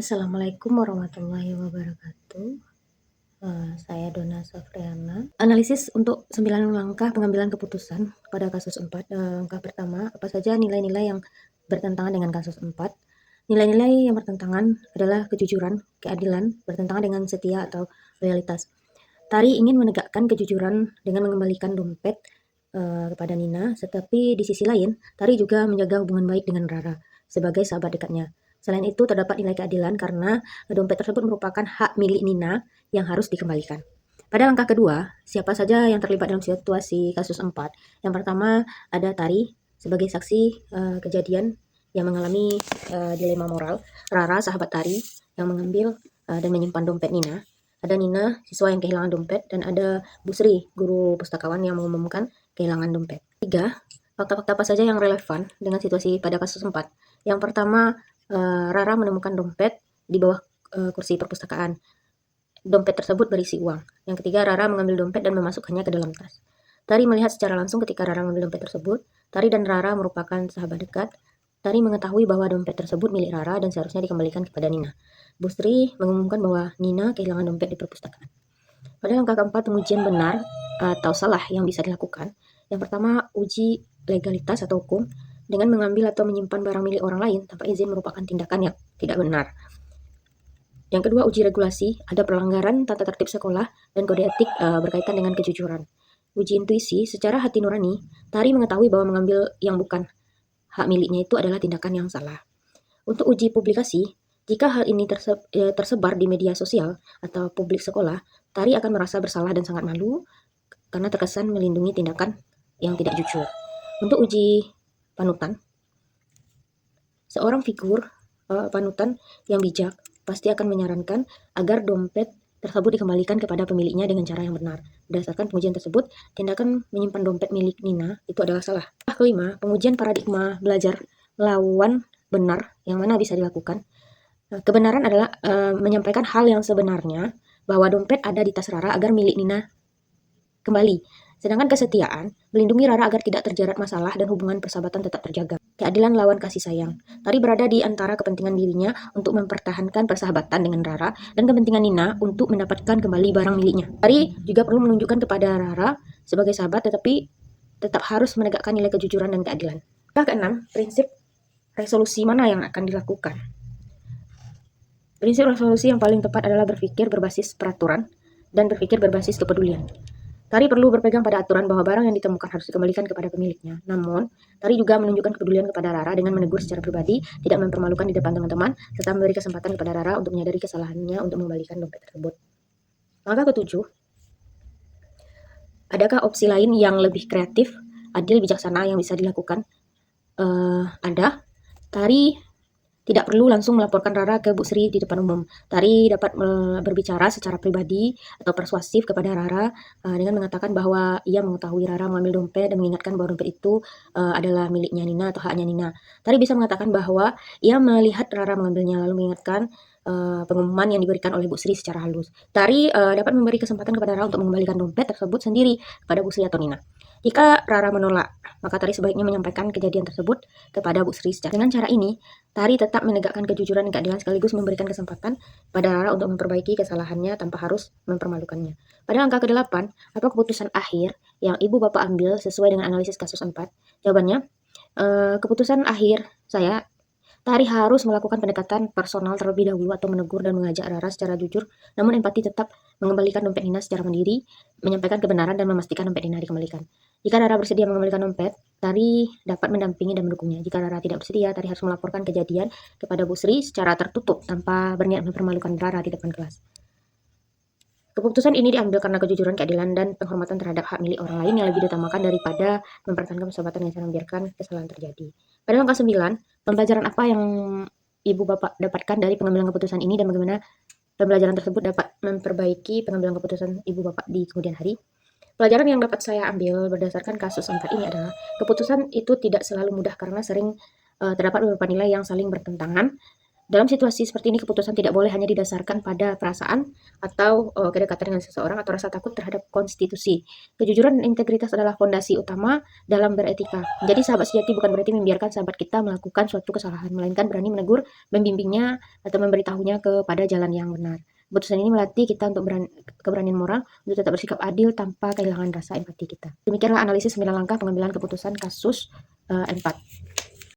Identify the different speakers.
Speaker 1: Assalamualaikum warahmatullahi wabarakatuh. Saya Donna Safriana. Analisis untuk 9 langkah pengambilan keputusan pada kasus 4. Langkah pertama, apa saja nilai-nilai yang bertentangan dengan kasus 4? Nilai-nilai yang bertentangan adalah kejujuran, keadilan, bertentangan dengan setia atau loyalitas. Tari ingin menegakkan kejujuran dengan mengembalikan dompet kepada Nina, tetapi di sisi lain, Tari juga menjaga hubungan baik dengan Rara sebagai sahabat dekatnya. Selain itu, terdapat nilai keadilan karena dompet tersebut merupakan hak milik Nina yang harus dikembalikan. Pada langkah kedua, siapa saja yang terlibat dalam situasi kasus 4? Yang pertama, ada Tari sebagai saksi kejadian yang mengalami dilema moral. Rara, sahabat Tari, yang mengambil dan menyimpan dompet Nina. Ada Nina, siswa yang kehilangan dompet, dan ada Bu Sri, guru pustakawan yang mengumumkan kehilangan dompet. 3. Fakta-fakta apa saja yang relevan dengan situasi pada kasus 4? Yang pertama, Rara menemukan dompet di bawah kursi perpustakaan. Dompet tersebut berisi uang. Yang ketiga, Rara mengambil dompet dan memasukkannya ke dalam tas. Tari melihat secara langsung ketika Rara mengambil dompet tersebut. Tari dan Rara merupakan sahabat dekat. Tari mengetahui bahwa dompet tersebut milik Rara dan seharusnya dikembalikan kepada Nina. Bu Sri mengumumkan bahwa Nina kehilangan dompet di perpustakaan. Pada langkah keempat, pengujian benar atau salah yang bisa dilakukan. Yang pertama, uji legalitas atau hukum dengan mengambil atau menyimpan barang milik orang lain tanpa izin merupakan tindakan yang tidak benar. Yang kedua, uji regulasi, ada pelanggaran tata tertib sekolah dan kode etik berkaitan dengan kejujuran. Uji intuisi, secara hati nurani, Tari mengetahui bahwa mengambil yang bukan hak miliknya itu adalah tindakan yang salah. Untuk uji publikasi, jika hal ini tersebar di media sosial atau publik sekolah, Tari akan merasa bersalah dan sangat malu karena terkesan melindungi tindakan yang tidak jujur. Untuk uji panutan, seorang figur panutan yang bijak pasti akan menyarankan agar dompet tersebut dikembalikan kepada pemiliknya dengan cara yang benar. Berdasarkan pengujian tersebut, tindakan menyimpan dompet milik Nina itu adalah salah. Kelima, pengujian paradigma belajar lawan benar yang mana bisa dilakukan. Kebenaran adalah menyampaikan hal yang sebenarnya bahwa dompet ada di tas Rara agar milik Nina kembali. Sedangkan kesetiaan melindungi Rara agar tidak terjerat masalah dan hubungan persahabatan tetap terjaga. Keadilan lawan kasih sayang. Tari berada di antara kepentingan dirinya untuk mempertahankan persahabatan dengan Rara dan kepentingan Nina untuk mendapatkan kembali barang miliknya. Tari juga perlu menunjukkan kepada Rara sebagai sahabat tetapi tetap harus menegakkan nilai kejujuran dan keadilan. Keenam, prinsip resolusi mana yang akan dilakukan? Prinsip resolusi yang paling tepat adalah berpikir berbasis peraturan dan berpikir berbasis kepedulian. Tari perlu berpegang pada aturan bahwa barang yang ditemukan harus dikembalikan kepada pemiliknya. Namun, Tari juga menunjukkan kepedulian kepada Rara dengan menegur secara pribadi, tidak mempermalukan di depan teman-teman, serta memberi kesempatan kepada Rara untuk menyadari kesalahannya untuk mengembalikan dompet tersebut. Langkah ketujuh, adakah opsi lain yang lebih kreatif, adil, bijaksana yang bisa dilakukan? Ada. Tari tidak perlu langsung melaporkan Rara ke Bu Sri di depan umum. Tari dapat berbicara secara pribadi atau persuasif kepada Rara dengan mengatakan bahwa ia mengetahui Rara mengambil dompet dan mengingatkan bahwa dompet itu adalah miliknya Nina atau haknya Nina. Tari bisa mengatakan bahwa ia melihat Rara mengambilnya lalu mengingatkan pengumuman yang diberikan oleh Bu Sri secara halus. Tari dapat memberi kesempatan kepada Rara untuk mengembalikan dompet tersebut sendiri kepada Bu Sri atau Nina. Jika Rara menolak, maka Tari sebaiknya menyampaikan kejadian tersebut kepada Bu Sri. Dengan cara ini, Tari tetap menegakkan kejujuran dan keadilan sekaligus memberikan kesempatan pada Rara untuk memperbaiki kesalahannya tanpa harus mempermalukannya. Pada langkah ke-8, apa keputusan akhir yang ibu bapak ambil sesuai dengan analisis kasus 4? Jawabannya, keputusan akhir saya, Tari harus melakukan pendekatan personal terlebih dahulu atau menegur dan mengajak Rara secara jujur, namun empati tetap mengembalikan dompet Nina secara mandiri, menyampaikan kebenaran dan memastikan dompet Nina dikembalikan. Jika Rara bersedia mengembalikan dompet, Tari dapat mendampingi dan mendukungnya. Jika Rara tidak bersedia, Tari harus melaporkan kejadian kepada Bu Sri secara tertutup tanpa berniat mempermalukan Rara di depan kelas. Keputusan ini diambil karena kejujuran, keadilan, dan penghormatan terhadap hak milik orang lain yang lebih diutamakan daripada mempertahankan persahabatan yang sedang membiarkan kesalahan terjadi. Pada langkah 9, pembelajaran apa yang ibu bapak dapatkan dari pengambilan keputusan ini dan bagaimana pembelajaran tersebut dapat memperbaiki pengambilan keputusan ibu bapak di kemudian hari? Pelajaran yang dapat saya ambil berdasarkan kasus 4 ini adalah keputusan itu tidak selalu mudah karena sering terdapat beberapa nilai yang saling bertentangan Dalam situasi seperti ini, keputusan tidak boleh hanya didasarkan pada perasaan atau kedekatan dengan seseorang atau rasa takut terhadap konstitusi. Kejujuran dan integritas adalah fondasi utama dalam beretika. Jadi sahabat sejati bukan berarti membiarkan sahabat kita melakukan suatu kesalahan, melainkan berani menegur, membimbingnya, atau memberitahunya kepada jalan yang benar. Keputusan ini melatih kita untuk keberanian moral untuk tetap bersikap adil tanpa kehilangan rasa empati kita. Demikianlah analisis 9 langkah pengambilan keputusan kasus 4.